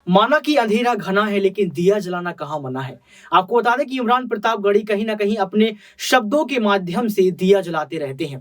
माना कि अंधेरा घना है लेकिन दिया जलाना कहाँ मना है। आपको बता दें कि इमरान प्रतापगढ़ी कहीं ना कहीं अपने शब्दों के माध्यम से दिया जलाते रहते हैं।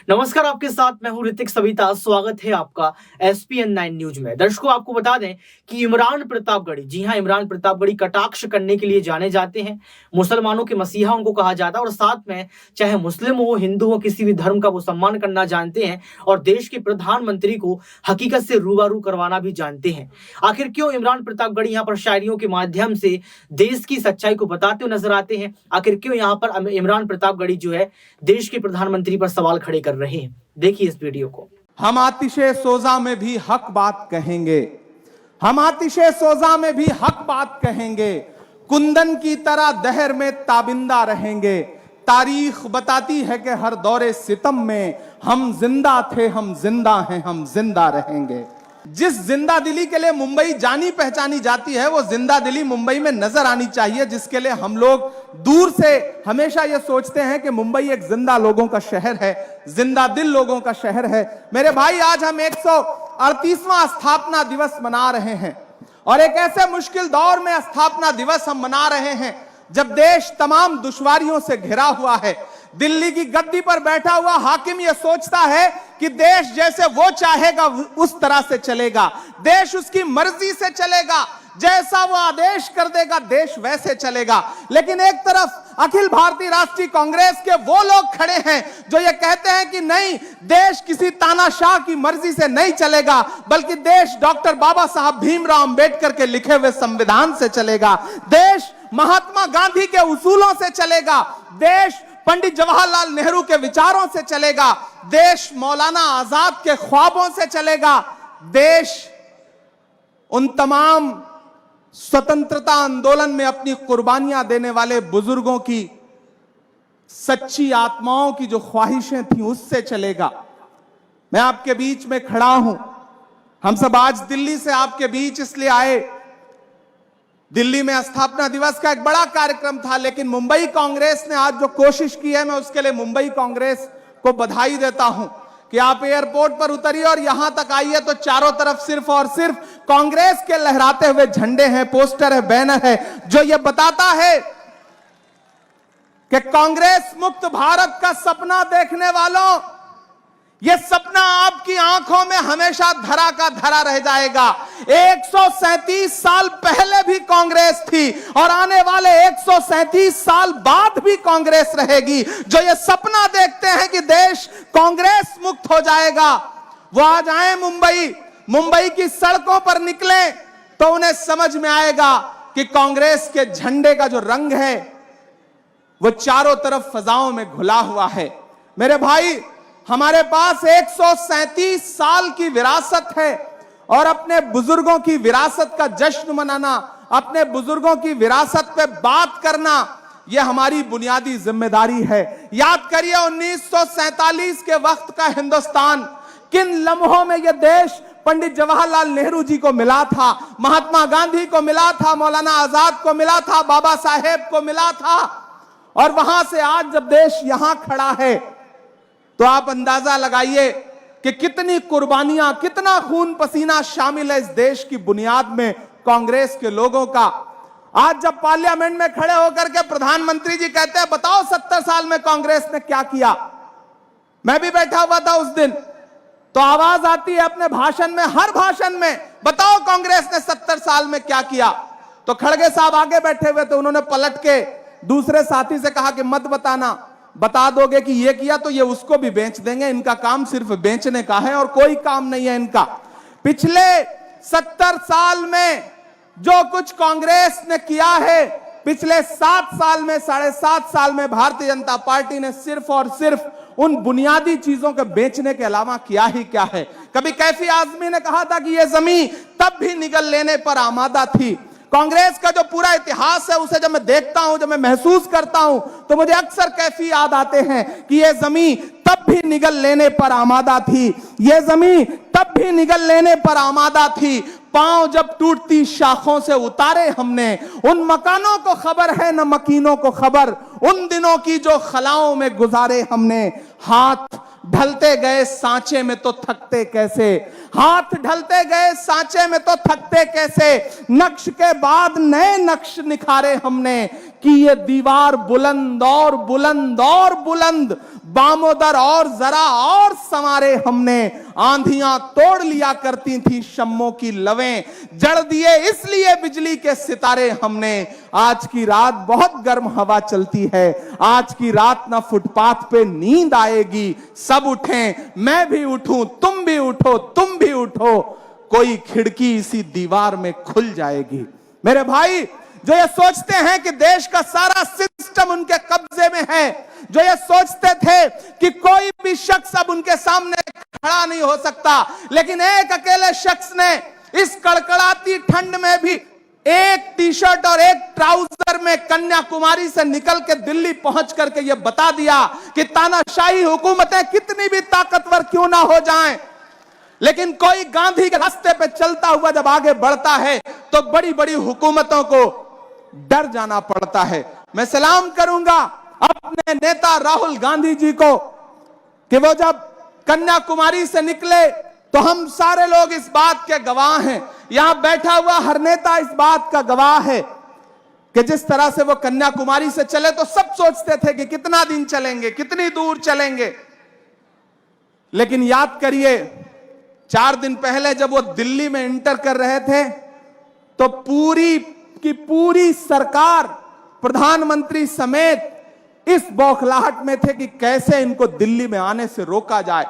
नमस्कार, आपके साथ मैं हूं ऋतिक सविता। स्वागत है आपका SPN9 न्यूज में। दर्शकों, आपको बता दें कि इमरान प्रतापगढ़ी, जी हां, इमरान प्रतापगढ़ी कटाक्ष करने के लिए जाने जाते हैं। मुसलमानों के मसीहा उनको कहा जाता है और साथ में चाहे मुस्लिम हो, हिंदू हो, किसी भी धर्म का वो सम्मान करना जानते हैं और देश के प्रधानमंत्री को हकीकत से रूबरू करवाना भी जानते हैं। आखिर क्यों इमरान प्रतापगढ़ी यहाँ पर शायरियों के माध्यम से देश की सच्चाई को बताते हुए नजर आते हैं? आखिर क्यों यहाँ पर इमरान प्रतापगढ़ी जो है देश के प्रधानमंत्री पर सवाल खड़े कर रहे हैं? देखिए इस वीडियो को। हम आतिशे सोजा में भी हक बात कहेंगे, हम आतिशे सोजा में भी हक बात कहेंगे, कुंदन की तरह दहर में ताबिंदा रहेंगे। तारीख बताती है कि हर दौरे सितम में हम जिंदा थे, हम जिंदा हैं, हम जिंदा रहेंगे। जिस जिंदा दिली के लिए मुंबई जानी पहचानी जाती है, वो जिंदा दिली मुंबई में नजर आनी चाहिए, जिसके लिए हम लोग दूर से हमेशा ये सोचते हैं कि मुंबई एक जिंदा लोगों का शहर है, जिंदा दिल लोगों का शहर है। मेरे भाई, आज हम 138वां स्थापना दिवस मना रहे हैं और एक ऐसे मुश्किल दौर में स्थापना दिवस हम मना रहे हैं जब देश तमाम दुश्वारियों से घिरा हुआ है। दिल्ली की गद्दी पर बैठा हुआ हाकिम यह सोचता है कि देश जैसे वो चाहेगा उस तरह से चलेगा, देश उसकी मर्जी से चलेगा, जैसा वो आदेश कर देगा देश वैसे चलेगा। लेकिन एक तरफ अखिल भारतीय राष्ट्रीय कांग्रेस के वो लोग खड़े हैं जो ये कहते हैं कि नहीं, देश किसी तानाशाह की मर्जी से नहीं चलेगा, बल्कि देश डॉक्टर बाबा साहब भीमराव अंबेडकर के लिखे हुए संविधान से चलेगा, देश महात्मा गांधी के उसूलों से चलेगा, देश पंडित जवाहरलाल नेहरू के विचारों से चलेगा, देश मौलाना आजाद के ख्वाबों से चलेगा, देश उन तमाम स्वतंत्रता आंदोलन में अपनी कुर्बानियां देने वाले बुजुर्गों की सच्ची आत्माओं की जो ख्वाहिशें थी उससे चलेगा। मैं आपके बीच में खड़ा हूं। हम सब आज दिल्ली से आपके बीच इसलिए आए, दिल्ली में स्थापना दिवस का एक बड़ा कार्यक्रम था, लेकिन मुंबई कांग्रेस ने आज जो कोशिश की है, मैं उसके लिए मुंबई कांग्रेस को बधाई देता हूं कि आप एयरपोर्ट पर उतरिए और यहां तक आइए तो चारों तरफ सिर्फ और सिर्फ कांग्रेस के लहराते हुए झंडे हैं, पोस्टर है, बैनर है, जो यह बताता है कि कांग्रेस मुक्त भारत का सपना देखने वालों, यह सपना आपकी आंखों में हमेशा धरा का धरा रह जाएगा। 137 साल पहले भी कांग्रेस थी और आने वाले 137 साल बाद भी कांग्रेस रहेगी। जो ये सपना देखते हैं कि देश कांग्रेस मुक्त हो जाएगा, वो आज आए मुंबई की सड़कों पर निकले तो उन्हें समझ में आएगा कि कांग्रेस के झंडे का जो रंग है वो चारों तरफ फजाओं में घुला हुआ है। मेरे भाई, हमारे पास 137 साल की विरासत है और अपने बुजुर्गों की विरासत का जश्न मनाना, अपने बुजुर्गों की विरासत पे बात करना, यह हमारी बुनियादी जिम्मेदारी है। याद करिए 1947 के वक्त का हिंदुस्तान, किन लम्हों में यह देश पंडित जवाहरलाल नेहरू जी को मिला था, महात्मा गांधी को मिला था, मौलाना आजाद को मिला था, बाबा साहेब को मिला था। और वहां से आज जब देश यहां खड़ा है तो आप अंदाजा लगाइए कि कितनी कुर्बानियां, कितना खून पसीना शामिल है इस देश की बुनियाद में कांग्रेस के लोगों का। आज जब पार्लियामेंट में खड़े होकर के प्रधानमंत्री जी कहते हैं बताओ 70 साल में कांग्रेस ने क्या किया, मैं भी बैठा हुआ था उस दिन, तो आवाज आती है अपने भाषण में, हर भाषण में, बताओ कांग्रेस ने 70 साल में क्या किया। तो खड़गे साहब आगे बैठे हुए थे, उन्होंने पलट के दूसरे साथी से कहा कि मत बताना, बता दोगे कि ये किया तो ये उसको भी बेच देंगे, इनका काम सिर्फ बेचने का है और कोई काम नहीं है इनका। पिछले 70 साल में जो कुछ कांग्रेस ने किया है, पिछले 7 साल में, 7.5 साल में भारतीय जनता पार्टी ने सिर्फ और सिर्फ उन बुनियादी चीजों के बेचने के अलावा किया ही क्या है। कभी कैफी आजमी ने कहा था कि यह जमीन तब भी निगल लेने पर आमादा थी। कांग्रेस का जो पूरा इतिहास है उसे जब मैं देखता हूं, जब मैं महसूस करता हूं, तो मुझे अक्सर कैफी याद आते हैं कि यह जमीन तब भी निगल लेने पर आमादा थी, यह जमीन तब भी निगल लेने पर आमादा थी। पांव जब टूटती शाखों से उतारे हमने, उन मकानों को खबर है न मकीनों को खबर, उन दिनों की जो खलाओं में गुजारे हमने। हाथ ढलते गए सांचे में तो थकते कैसे, हाथ ढलते गए सांचे में तो थकते कैसे, नक्श के बाद नए नक्श निखारे हमने, कि ये दीवार बुलंद और बुलंद और बुलंद, बामोदर और जरा और संवारे हमने, आंधियां तोड़ लिया करती थी शम्मों की लवें, जड़ दिए इसलिए बिजली के सितारे हमने। आज की रात बहुत गर्म हवा चलती है, आज की रात ना फुटपाथ पे नींद आएगी, सब उठें, मैं भी उठूं, तुम भी उठो, तुम भी उठो, कोई खिड़की इसी दीवार में खुल जाएगी। मेरे भाई, जो ये सोचते हैं कि देश का सारा सिस्टम उनके कब्जे में है, जो ये सोचते थे कि कोई भी शख्स अब उनके सामने खड़ा नहीं हो सकता, लेकिन एक अकेले शख्स ने इस कड़कड़ाती ठंड में भी एक टी शर्ट और एक ट्राउजर में कन्याकुमारी से निकल के दिल्ली पहुंच करके यह बता दिया कि तानाशाही हुकूमतें कितनी भी ताकतवर क्यों ना हो जाएं, लेकिन कोई गांधी के रास्ते पे चलता हुआ जब आगे बढ़ता है तो बड़ी बड़ी हुकूमतों को डर जाना पड़ता है। मैं सलाम करूंगा अपने नेता राहुल गांधी जी को कि वो जब कन्याकुमारी से निकले तो हम सारे लोग इस बात के गवाह हैं, यहां बैठा हुआ हर नेता इस बात का गवाह है कि जिस तरह से वो कन्याकुमारी से चले तो सब सोचते थे कि कितना दिन चलेंगे, कितनी दूर चलेंगे, लेकिन याद करिए 4 दिन पहले जब वो दिल्ली में इंटर कर रहे थे तो पूरी की पूरी सरकार, प्रधानमंत्री समेत इस बौखलाहट में थे कि कैसे इनको दिल्ली में आने से रोका जाए।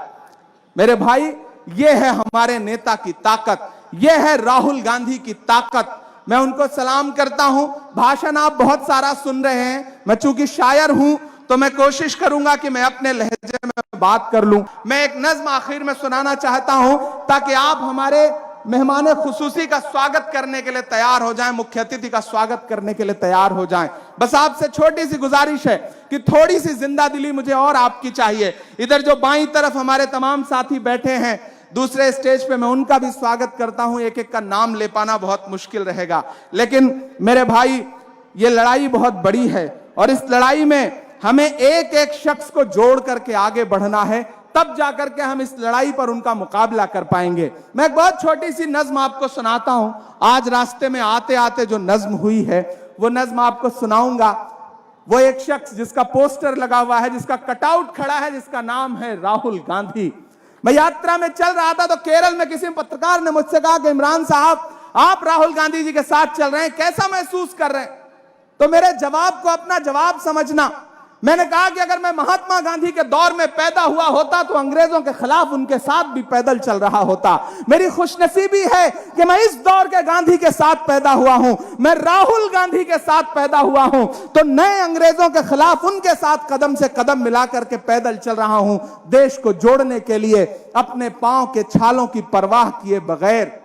मेरे भाई, ये है हमारे नेता की ताकत, ये है राहुल गांधी की ताकत। मैं उनको सलाम करता हूं। भाषण आप बहुत सारा सुन रहे हैं, मैं चूंकि शायर हूं तो मैं कोशिश करूंगा कि मैं अपने लहजे में बात कर लूं। मैं एक नज्म आखिर में सुनाना चाहता हूं ताकि आप हमारे मेहमान खुसूसी का स्वागत करने के लिए तैयार हो जाएं, मुख्य अतिथि का स्वागत करने के लिए तैयार हो जाएं। बस आपसे छोटी सी गुजारिश है कि थोड़ी सी जिंदा दिली मुझे और आपकी चाहिए। इधर जो बाईं तरफ हमारे तमाम साथी बैठे हैं दूसरे स्टेज पे, मैं उनका भी स्वागत करता हूं। एक एक का नाम ले पाना बहुत मुश्किल रहेगा, लेकिन मेरे भाई, ये लड़ाई बहुत बड़ी है और इस लड़ाई में हमें एक एक शख्स को जोड़ करके आगे बढ़ना है, तब जाकर के हम इस लड़ाई पर उनका मुकाबला कर पाएंगे। मैं एक बहुत छोटी सी नज्म आपको सुनाता हूं। आज रास्ते में आते आते जो नज्म हुई है वो नज्म आपको सुनाऊंगा। वो एक शख्स जिसका पोस्टर लगा हुआ है, जिसका कटआउट खड़ा है, जिसका नाम है राहुल गांधी। मैं यात्रा में चल रहा था तो केरल में किसी पत्रकार ने मुझसे कहा कि इमरान साहब, आप राहुल गांधी जी के साथ चल रहे हैं, कैसा महसूस कर रहे हैं? तो मेरे जवाब को अपना जवाब समझना। मैंने कहा कि अगर मैं महात्मा गांधी के दौर में पैदा हुआ होता तो अंग्रेजों के खिलाफ उनके साथ भी पैदल चल रहा होता। मेरी खुशनसीबी है कि मैं इस दौर के गांधी के साथ पैदा हुआ हूं, मैं राहुल गांधी के साथ पैदा हुआ हूं, तो नए अंग्रेजों के खिलाफ उनके साथ कदम से कदम मिलाकर के पैदल चल रहा हूं, देश को जोड़ने के लिए अपने पांव के छालों की परवाह किए बगैर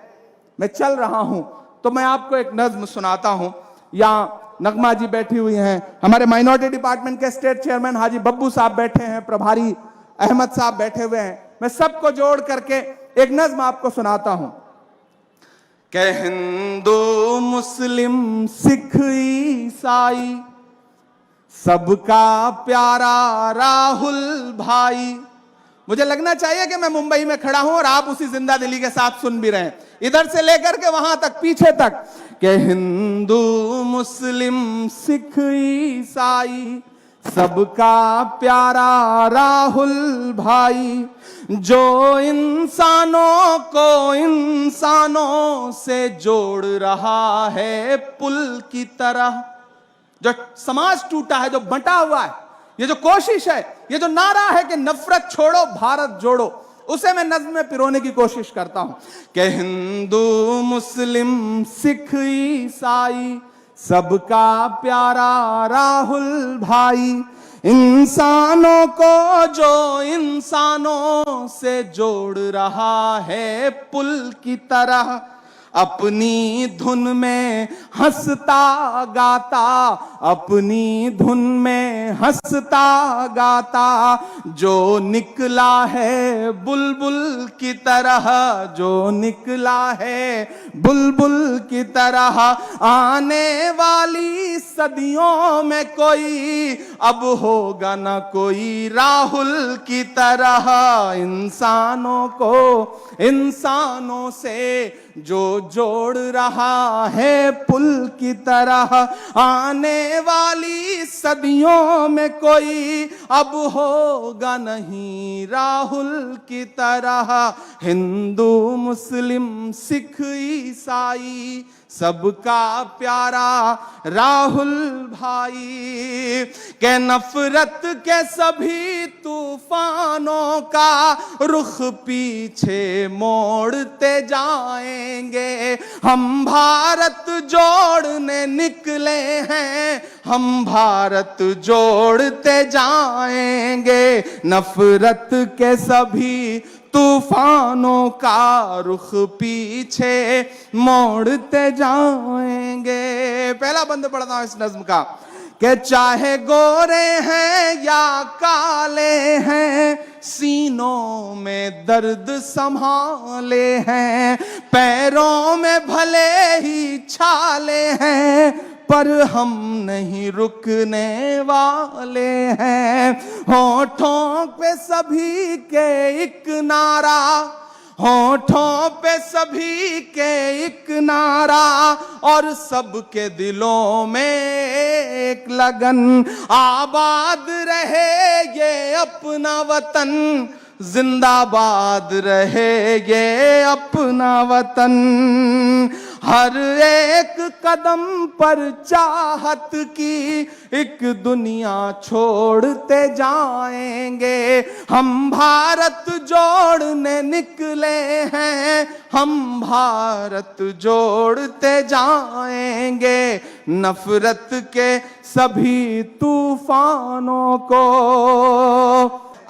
मैं चल रहा हूं। तो मैं आपको एक नज्म सुनाता हूं। यहां नगमा जी बैठी हुई हैं, हमारे माइनॉरिटी डिपार्टमेंट के स्टेट चेयरमैन हाजी बब्बू साहब बैठे हैं, प्रभारी अहमद साहब बैठे हुए हैं। मैं सबको जोड़ करके एक नज्म आपको सुनाता हूं। कि हिंदू मुस्लिम सिख ईसाई सबका प्यारा राहुल भाई। मुझे लगना चाहिए कि मैं मुंबई में खड़ा हूं और आप उसी जिंदा दिली के साथ सुन भी रहे हैं, इधर से लेकर के वहां तक, पीछे तक। कि हिंदू मुस्लिम सिख ईसाई सबका प्यारा राहुल भाई, जो इंसानों को इंसानों से जोड़ रहा है पुल की तरह। जो समाज टूटा है, जो बंटा हुआ है, ये जो कोशिश है, ये जो नारा है कि नफरत छोड़ो भारत जोड़ो, उसे मैं नज्म में पिरोने की कोशिश करता हूं। कि हिंदू मुस्लिम सिख ईसाई सबका प्यारा राहुल भाई, इंसानों को जो इंसानों से जोड़ रहा है पुल की तरह। अपनी धुन में हंसता गाता, अपनी धुन में हंसता गाता, जो निकला है बुलबुल की तरह, जो निकला है बुलबुल की तरह। आने वाली सदियों में कोई अब होगा ना कोई राहुल की तरह। इंसानों को इंसानों से जो जोड़ रहा है पुल की तरह, आने वाली सदियों में कोई अब होगा नहीं राहुल की तरह। हिंदू मुस्लिम सिख ईसाई सबका प्यारा राहुल भाई, के नफरत के सभी तूफानों का रुख पीछे मोड़ते जाएंगे। हम भारत जोड़ने निकले हैं, हम भारत जोड़ते जाएंगे। नफरत के सभी तूफानों का रुख पीछे मोड़ते जाएंगे। पहला बंद पढ़ता हूं इस नज्म का, कि चाहे गोरे हैं या काले हैं, सीनों में दर्द संभाले हैं, पैरों में भले ही छाले हैं, पर हम नहीं रुकने वाले हैं। होठों पे सभी के एक नारा, होठों पे सभी के एक नारा, और सबके दिलों में एक लगन। आबाद रहे ये अपना वतन, जिंदाबाद रहे ये अपना वतन। हर एक कदम पर चाहत की एक दुनिया छोड़ते जाएंगे। हम भारत जोड़ने निकले हैं, हम भारत जोड़ते जाएंगे। नफरत के सभी तूफानों को।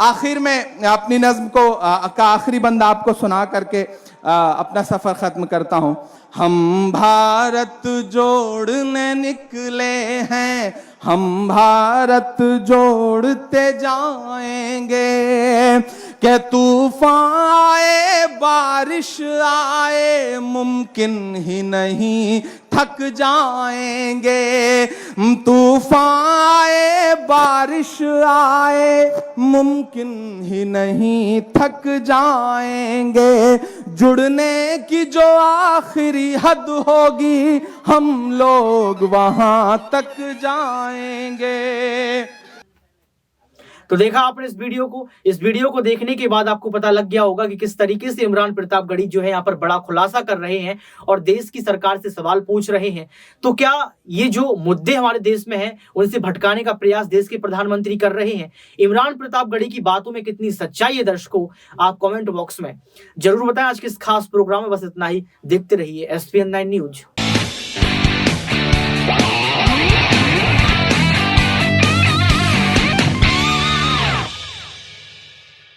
आखिर में अपनी नज्म को का आखिरी बंद आपको सुना करके अपना सफर खत्म करता हूं। हम भारत जोड़ने निकले हैं, हम भारत जोड़ते जाएंगे। के तूफान आए बारिश आए मुमकिन ही नहीं थक जाएंगे। तूफान आए बारिश आए मुमकिन ही नहीं थक जाएंगे। जुड़ने की जो आखिरी हद होगी, हम लोग वहां तक जाएंगे। तो देखा आपने इस वीडियो को देखने के बाद आपको पता लग गया होगा कि किस तरीके से इमरान प्रतापगढ़ी जो है यहाँ पर बड़ा खुलासा कर रहे हैं और देश की सरकार से सवाल पूछ रहे हैं। तो क्या ये जो मुद्दे हमारे देश में हैं उनसे भटकाने का प्रयास देश के प्रधानमंत्री कर रहे हैं? इमरान प्रतापगढ़ी की बातों में कितनी सच्चाई है दर्शकों, आप कमेंट बॉक्स में जरूर बताएं। आज के इस खास प्रोग्राम में बस इतना ही। देखते रहिए SPN9 न्यूज।